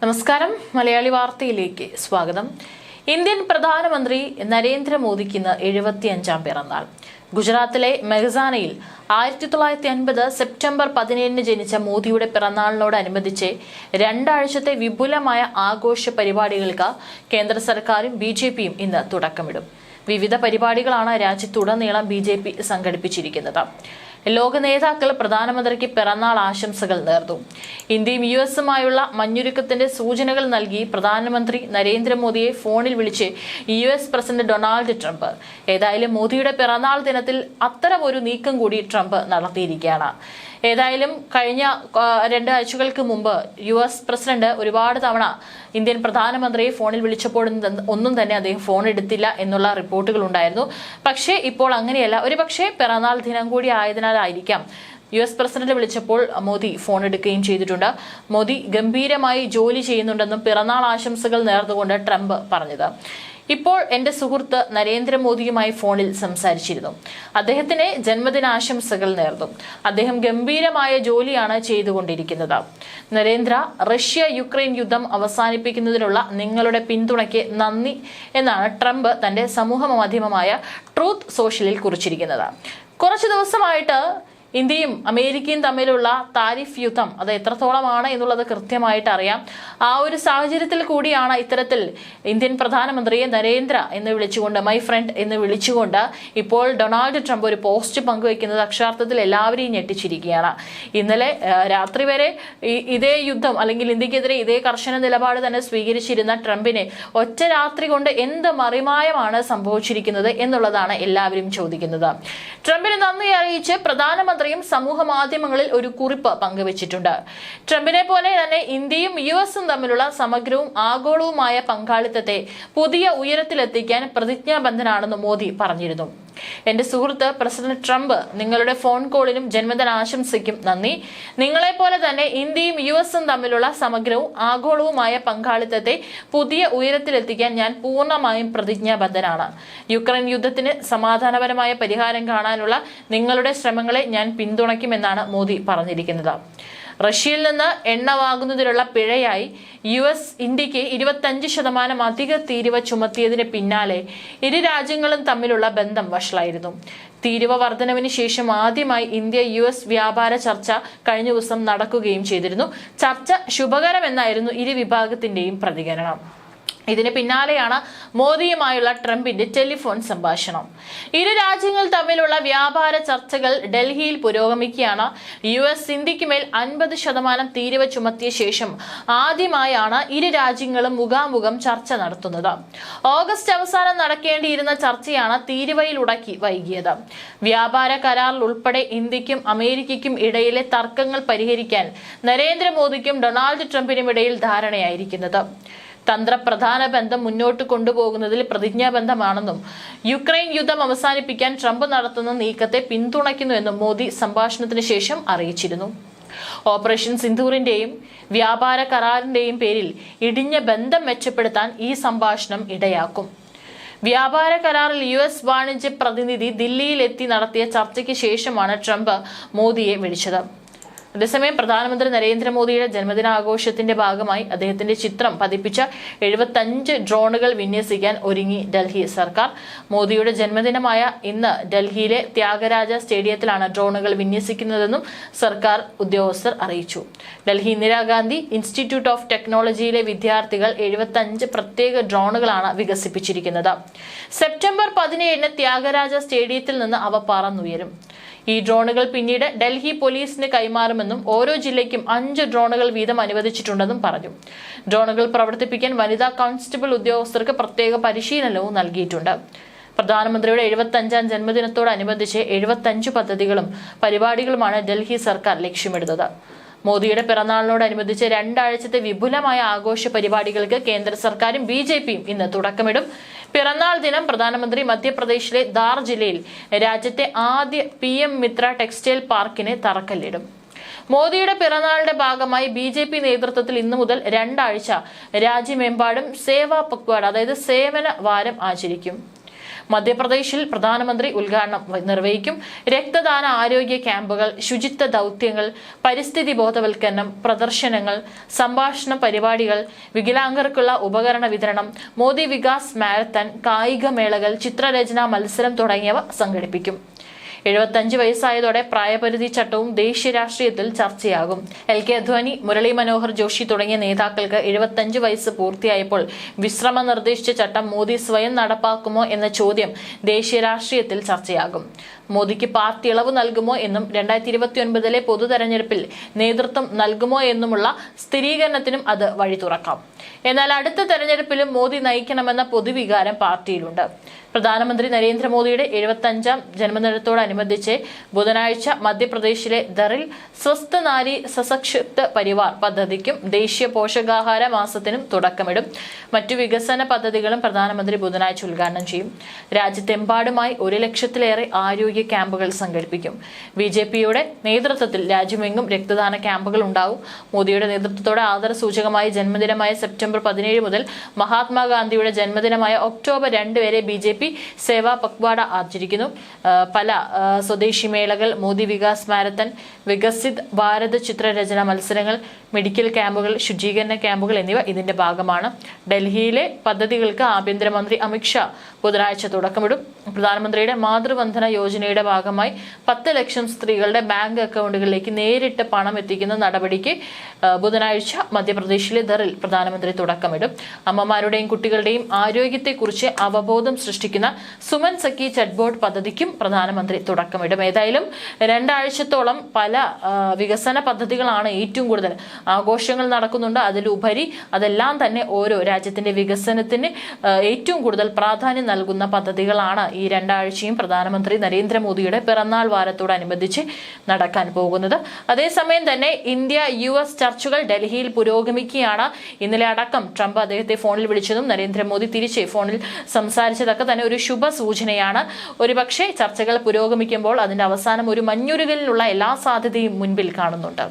നമസ്കാരം. മലയാളി വാർത്തയിലേക്ക് സ്വാഗതം. ഇന്ത്യൻ പ്രധാനമന്ത്രി നരേന്ദ്രമോദിക്ക് ഇന്ന് 75ാം പിറന്നാൾ. ഗുജറാത്തിലെ മെഹ്സാനയിൽ 1950 സെപ്റ്റംബർ 17 ജനിച്ച മോദിയുടെ പിറന്നാളിനോടനുബന്ധിച്ച് രണ്ടാഴ്ചത്തെ വിപുലമായ ആഘോഷ പരിപാടികൾക്ക് കേന്ദ്ര സർക്കാരും BJPയും ഇന്ന് തുടക്കമിടും. വിവിധ പരിപാടികളാണ് രാജ്യത്തുടനീളം BJP സംഘടിപ്പിച്ചിരിക്കുന്നത്. ലോക നേതാക്കൾ പ്രധാനമന്ത്രിക്ക് പിറന്നാൾ ആശംസകൾ നേർന്നു. ഇന്ത്യയും US-ഉമായുള്ള മഞ്ഞുരുക്കത്തിന്റെ സൂചനകൾ നൽകി പ്രധാനമന്ത്രി നരേന്ദ്രമോദിയെ ഫോണിൽ വിളിച്ച് US പ്രസിഡന്റ് ഡൊണാൾഡ് ട്രംപ്. ഏതായാലും മോദിയുടെ പിറന്നാൾ ദിനത്തിൽ അത്തരമൊരു നീക്കം കൂടി ട്രംപ് നടത്തിയിരിക്കുകയാണ്. ഏതായാലും കഴിഞ്ഞ 2 ആഴ്ചകൾക്ക് മുമ്പ് US പ്രസിഡന്റ് ഒരുപാട് തവണ ഇന്ത്യൻ പ്രധാനമന്ത്രിയെ ഫോണിൽ വിളിച്ചപ്പോഴും ഒന്നും തന്നെ അദ്ദേഹം ഫോൺ എടുത്തില്ല എന്നുള്ള റിപ്പോർട്ടുകൾ ഉണ്ടായിരുന്നു. പക്ഷേ ഇപ്പോൾ അങ്ങനെയല്ല. ഒരുപക്ഷെ പിറന്നാൾ ദിനം കൂടി ആയതിനാലായിരിക്കാം US പ്രസിഡന്റ് വിളിച്ചപ്പോൾ മോദി ഫോൺ എടുക്കുകയും ചെയ്തിട്ടുണ്ട്. മോദി ഗംഭീരമായി ജോലി ചെയ്യുന്നുണ്ടെന്നും പിറന്നാൾ ആശംസകൾ നേർന്നുകൊണ്ട് ട്രംപ് പറഞ്ഞത്. ഇപ്പോൾ എന്റെ സുഹൃത്ത് നരേന്ദ്രമോദിയുമായി ഫോണിൽ സംസാരിച്ചിരുന്നു. അദ്ദേഹത്തിന് ജന്മദിനാശംസകൾ നേർന്നു. അദ്ദേഹം ഗംഭീരമായ ജോലിയാണ് ചെയ്തുകൊണ്ടിരിക്കുന്നത്. നരേന്ദ്ര, റഷ്യ-യുക്രൈൻ യുദ്ധം അവസാനിപ്പിക്കുന്നതിനുള്ള നിങ്ങളുടെ പിന്തുണയ്ക്ക് നന്ദി എന്നാണ് ട്രംപ് തന്റെ സമൂഹ മാധ്യമമായ ട്രൂത്ത് സോഷ്യലിൽ കുറിച്ചിരിക്കുന്നത്. കുറച്ചു ദിവസമായിട്ട് ഇന്ത്യയും അമേരിക്കയും തമ്മിലുള്ള താരിഫ് യുദ്ധം അത് എത്രത്തോളമാണ് എന്നുള്ളത് കൃത്യമായിട്ട് അറിയാം. ആ ഒരു സാഹചര്യത്തിൽ കൂടിയാണ് ഇത്തരത്തിൽ ഇന്ത്യൻ പ്രധാനമന്ത്രിയെ നരേന്ദ്ര എന്ന് വിളിച്ചുകൊണ്ട്, മൈ ഫ്രണ്ട് എന്ന് വിളിച്ചുകൊണ്ട് ഇപ്പോൾ ഡൊണാൾഡ് ട്രംപ് ഒരു പോസ്റ്റ് പങ്കുവയ്ക്കുന്നത് അക്ഷരാർത്ഥത്തിൽ എല്ലാവരെയും ഞെട്ടിച്ചിരിക്കുകയാണ്. ഇന്നലെ രാത്രി വരെ ഇതേ യുദ്ധം അല്ലെങ്കിൽ ഇന്ത്യക്കെതിരെ ഇതേ കർശന നിലപാട് തന്നെ സ്വീകരിച്ചിരുന്ന ട്രംപിനെ ഒറ്റ രാത്രി കൊണ്ട് എന്ത് മറിമായമാണ് സംഭവിച്ചിരിക്കുന്നത് എന്നുള്ളതാണ് എല്ലാവരും ചോദിക്കുന്നത്. ട്രംപിന് നന്ദി അറിയിച്ച് പ്രധാനമന്ത്രി സമൂഹ മാധ്യമങ്ങളിൽ ഒരു കുറിപ്പ് പങ്കുവച്ചിട്ടുണ്ട്. ട്രംപിനെ പോലെ തന്നെ ഇന്ത്യയും US-ഉം തമ്മിലുള്ള സമഗ്രവും ആഗോളവുമായ പങ്കാളിത്തത്തെ പുതിയ ഉയരത്തിലെത്തിക്കാൻ പ്രതിജ്ഞാബദ്ധനാണെന്ന് മോദി പറഞ്ഞിരുന്നു. എന്റെ സുഹൃത്ത് പ്രസിഡന്റ് ട്രംപ്, നിങ്ങളുടെ ഫോൺ കോളിനും ജന്മദിനാശംസയ്ക്കും നന്ദി. നിങ്ങളെപ്പോലെ തന്നെ ഇന്ത്യയും US-ഉം തമ്മിലുള്ള സമഗ്രവും ആഗോളവുമായ പങ്കാളിത്തത്തെ പുതിയ ഉയരത്തിലെത്തിക്കാൻ ഞാൻ പൂർണ്ണമായും പ്രതിജ്ഞാബദ്ധനാണ്. യുക്രൈൻ യുദ്ധത്തിന് സമാധാനപരമായ പരിഹാരം കാണാനുള്ള നിങ്ങളുടെ ശ്രമങ്ങളെ ഞാൻ പിന്തുണയ്ക്കുമെന്നാണ് മോദി പറഞ്ഞിരിക്കുന്നത്. റഷ്യയിൽ നിന്ന് എണ്ണ വാങ്ങുന്നതിനുള്ള പിഴയായി US ഇന്ത്യക്ക് 25% അധിക തീരുവ ചുമത്തിയതിന് പിന്നാലെ ഇരു രാജ്യങ്ങളും തമ്മിലുള്ള ബന്ധം വഷളായിരുന്നു. തീരുവ വർധനവിന് ശേഷം ആദ്യമായി ഇന്ത്യ-US വ്യാപാര ചർച്ച കഴിഞ്ഞ ദിവസം നടക്കുകയും ചെയ്തിരുന്നു. ചർച്ച ശുഭകരമെന്നായിരുന്നു ഇരു വിഭാഗത്തിന്റെയും പ്രതികരണം. ഇതിന് പിന്നാലെയാണ് മോദിയുമായുള്ള ട്രംപിന്റെ ടെലിഫോൺ സംഭാഷണം. ഇരു രാജ്യങ്ങൾ തമ്മിലുള്ള വ്യാപാര ചർച്ചകൾ ഡൽഹിയിൽ പുരോഗമിക്കുകയാണ്. US ഇന്ത്യക്ക് മേൽ 50% തീരുവ ചുമത്തിയ ശേഷം ആദ്യമായാണ് ഇരു രാജ്യങ്ങളും മുഖാമുഖം ചർച്ച നടത്തുന്നത്. ഓഗസ്റ്റ് അവസാനം നടക്കേണ്ടിയിരുന്ന ചർച്ചയാണ് തീരുവയിലുടക്കി വൈകിയത്. വ്യാപാര കരാറിൽ ഉൾപ്പെടെ ഇന്ത്യക്കും അമേരിക്കയ്ക്കും ഇടയിലെ തർക്കങ്ങൾ പരിഹരിക്കാൻ നരേന്ദ്രമോദിക്കും ഡൊണാൾഡ് ട്രംപിനും ഇടയിൽ ധാരണയായിരിക്കുന്നത്. തന്ത്രപ്രധാന ബന്ധം മുന്നോട്ട് കൊണ്ടുപോകുന്നതിൽ പ്രതിജ്ഞാബദ്ധമാണെന്നും യുക്രൈൻ യുദ്ധം അവസാനിപ്പിക്കാൻ ട്രംപ് നടത്തുന്ന നീക്കത്തെ പിന്തുണയ്ക്കുന്നുവെന്നും മോദി സംഭാഷണത്തിന് ശേഷം അറിയിച്ചിരുന്നു. ഓപ്പറേഷൻ സിന്ദൂറിന്റെയും വ്യാപാര കരാറിന്റെയും പേരിൽ ഇടിഞ്ഞ ബന്ധം മെച്ചപ്പെടുത്താൻ ഈ സംഭാഷണം ഇടയാക്കും. വ്യാപാര കരാറിൽ US വാണിജ്യ പ്രതിനിധി ദില്ലിയിലെത്തി നടത്തിയ ചർച്ചയ്ക്ക് ശേഷമാണ് ട്രംപ് മോദിയെ വിളിച്ചത്. അതേസമയം പ്രധാനമന്ത്രി നരേന്ദ്രമോദിയുടെ ജന്മദിനാഘോഷത്തിന്റെ ഭാഗമായി അദ്ദേഹത്തിന്റെ ചിത്രം പതിപ്പിച്ച 75 ഡ്രോണുകൾ വിന്യസിക്കാൻ ഒരുങ്ങി ഡൽഹി സർക്കാർ. മോദിയുടെ ജന്മദിനമായ ഇന്ന് ഡൽഹിയിലെ ത്യാഗരാജ സ്റ്റേഡിയത്തിലാണ് ഡ്രോണുകൾ വിന്യസിക്കുന്നതെന്നും സർക്കാർ ഉദ്യോഗസ്ഥർ അറിയിച്ചു. ഡൽഹി ഇന്ദിരാഗാന്ധി ഇൻസ്റ്റിറ്റ്യൂട്ട് ഓഫ് ടെക്നോളജിയിലെ വിദ്യാർത്ഥികൾ 75 പ്രത്യേക ഡ്രോണുകളാണ് വികസിപ്പിച്ചിരിക്കുന്നത്. സെപ്റ്റംബർ 17 ത്യാഗരാജ സ്റ്റേഡിയത്തിൽ നിന്ന് അവ പറന്നുയരും. ഈ ഡ്രോണുകൾ പിന്നീട് ഡൽഹി പോലീസിന് കൈമാറുമെന്നും ഓരോ ജില്ലയ്ക്കും 5 ഡ്രോണുകൾ വീതം അനുവദിച്ചിട്ടുണ്ടെന്നും പറഞ്ഞു. ഡ്രോണുകൾ പ്രവർത്തിപ്പിക്കാൻ വനിതാ കോൺസ്റ്റബിൾ ഉദ്യോഗസ്ഥർക്ക് പ്രത്യേക പരിശീലനവും നൽകിയിട്ടുണ്ട്. പ്രധാനമന്ത്രിയുടെ 75ാം ജന്മദിനത്തോടനുബന്ധിച്ച് 75 പദ്ധതികളും പരിപാടികളുമാണ് ഡൽഹി സർക്കാർ ലക്ഷ്യമിടുന്നത്. മോദിയുടെ പിറന്നാളിനോടനുബന്ധിച്ച് 2 ആഴ്ചത്തെ വിപുലമായ ആഘോഷ പരിപാടികൾക്ക് കേന്ദ്ര സർക്കാരും BJPയും ഇന്ന് തുടക്കമിടും. പിറന്നാൾ ദിനം പ്രധാനമന്ത്രി മധ്യപ്രദേശിലെ ധാർ ജില്ലയിൽ രാജ്യത്തെ ആദ്യ PM മിത്ര ടെക്സ്റ്റൈൽ പാർക്കിന് തറക്കല്ലിടും. മോദിയുടെ പിറന്നാളിന്റെ ഭാഗമായി BJP നേതൃത്വത്തിൽ ഇന്നു മുതൽ 2 ആഴ്ച രാജ്യമെമ്പാടും സേവാ പക്വാഡ, അതായത് സേവന വാരം ആചരിക്കും. മധ്യപ്രദേശിൽ പ്രധാനമന്ത്രി ഉദ്ഘാടനം നിർവഹിക്കും. രക്തദാന ആരോഗ്യ ക്യാമ്പുകൾ, ശുചിത്വ ദൗത്യങ്ങൾ, പരിസ്ഥിതി ബോധവൽക്കരണം, പ്രദർശനങ്ങൾ, സംഭാഷണ പരിപാടികൾ, വികലാംഗർക്കുള്ള ഉപകരണ വിതരണം, മോദി വികാസ് മാരത്തൺ, കായിക മേളകൾ, ചിത്രരചനാ മത്സരം തുടങ്ങിയവ സംഘടിപ്പിക്കും. 75 വയസ്സായതോടെ പ്രായപരിധി ചട്ടവും ദേശീയ രാഷ്ട്രീയത്തിൽ ചർച്ചയാകും. LK അദ്വാനി, മുരളി മനോഹർ ജോഷി തുടങ്ങിയ നേതാക്കൾക്ക് 75 വയസ്സ് പൂർത്തിയായപ്പോൾ വിശ്രമം നിർദ്ദേശിച്ച ചട്ടം മോദി സ്വയം നടപ്പാക്കുമോ എന്ന ചോദ്യം ദേശീയ രാഷ്ട്രീയത്തിൽ ചർച്ചയാകും. മോദിക്ക് പാർട്ടി ഇളവ് നൽകുമോ എന്നും 2029 പൊതു തെരഞ്ഞെടുപ്പിൽ നേതൃത്വം നൽകുമോ എന്നുമുള്ള സ്ഥിരീകരണത്തിനും അത് വഴി തുറക്കാം. എന്നാൽ അടുത്ത തെരഞ്ഞെടുപ്പിലും മോദി നയിക്കണമെന്ന പൊതുവികാരം പാർട്ടിയിലുണ്ട്. പ്രധാനമന്ത്രി നരേന്ദ്രമോദിയുടെ 75ാം ജന്മദിനത്തോടനുബന്ധിച്ച് ബുധനാഴ്ച മധ്യപ്രദേശിലെ ദറിൽ സ്വസ്ഥ നാരി സശക്ത് പരിവാർ പദ്ധതിക്കും ദേശീയ പോഷകാഹാര മാസത്തിനും തുടക്കമിടും. മറ്റു വികസന പദ്ധതികളും പ്രധാനമന്ത്രി ബുധനാഴ്ച ഉദ്ഘാടനം ചെയ്യും. രാജ്യത്തെമ്പാടുമായി 1 ലക്ഷത്തിലേറെ ആരോഗ്യ ക്യാമ്പുകൾ സംഘടിപ്പിക്കും. BJPയുടെ നേതൃത്വത്തിൽ രാജ്യമെങ്ങും രക്തദാന ക്യാമ്പുകൾ ഉണ്ടാവും. മോദിയുടെ നേതൃത്വത്തോടെ ആദരസൂചകമായി ജന്മദിനമായ സെപ്റ്റംബർ 17 മുതൽ മഹാത്മാഗാന്ധിയുടെ ജന്മദിനമായ ഒക്ടോബർ 2 വരെ BJP സേവാ പക്വാഡ ആചരിക്കുന്നു. പല സ്വദേശി മേളകൾ, മോദി വികാസ് മാരത്തൺ, വികസിത് ഭാരത് ചിത്രരചന മത്സരങ്ങൾ, മെഡിക്കൽ ക്യാമ്പുകൾ, ശുചീകരണ ക്യാമ്പുകൾ എന്നിവ ഇതിന്റെ ഭാഗമാണ്. ഡൽഹിയിലെ പദ്ധതികൾക്ക് ആഭ്യന്തരമന്ത്രി അമിത്ഷാ ബുധനാഴ്ച തുടക്കമിടും. പ്രധാനമന്ത്രിയുടെ മാതൃവന്ദന യോജനയുടെ ഭാഗമായി 10 ലക്ഷം സ്ത്രീകളുടെ ബാങ്ക് അക്കൗണ്ടുകളിലേക്ക് നേരിട്ട് പണം എത്തിക്കുന്ന നടപടിക്ക് ബുധനാഴ്ച മധ്യപ്രദേശിലെ ദറിൽ പ്രധാനമന്ത്രി തുടക്കമിടും. അമ്മമാരുടെയും കുട്ടികളുടെയും ആരോഗ്യത്തെക്കുറിച്ച് അവബോധം സൃഷ്ടിക്കുന്ന സുമൻ സഖി ചട്ട്ബോട്ട് പദ്ധതിക്കും പ്രധാനമന്ത്രി തുടക്കമിടും. ഏതായാലും 2 ആഴ്ചത്തോളം പല വികസന പദ്ധതികളാണ് ഏറ്റവും കൂടുതൽ ആഘോഷങ്ങൾ നടക്കുന്നുണ്ട്. അതിലുപരി അതെല്ലാം തന്നെ ഓരോ രാജ്യത്തിന്റെ വികസനത്തിന് ഏറ്റവും കൂടുതൽ പ്രാധാന്യം നൽകുന്ന പദ്ധതികളാണ് ഈ 2 ആഴ്ചയും പ്രധാനമന്ത്രി നരേന്ദ്രമോദിയുടെ പിറന്നാൾ വാരത്തോടനുബന്ധിച്ച് നടക്കാൻ പോകുന്നത്. അതേസമയം തന്നെ ഇന്ത്യ-US ചർച്ചകൾ ഡൽഹിയിൽ പുരോഗമിക്കുകയാണ്. ഇന്നലെ അടക്കം ട്രംപ് അദ്ദേഹത്തെ ഫോണിൽ വിളിച്ചതും നരേന്ദ്രമോദി തിരിച്ച് ഫോണിൽ സംസാരിച്ചതൊക്കെ തന്നെ ഒരു ശുഭ സൂചനയാണ്. ഒരുപക്ഷെ ചർച്ചകൾ പുരോഗമിക്കുമ്പോൾ അതിന്റെ അവസാനം ഒരു മഞ്ഞുരുകലിനുള്ള എല്ലാ സാധ്യതയും മുൻപിൽ കാണുന്നുണ്ട്.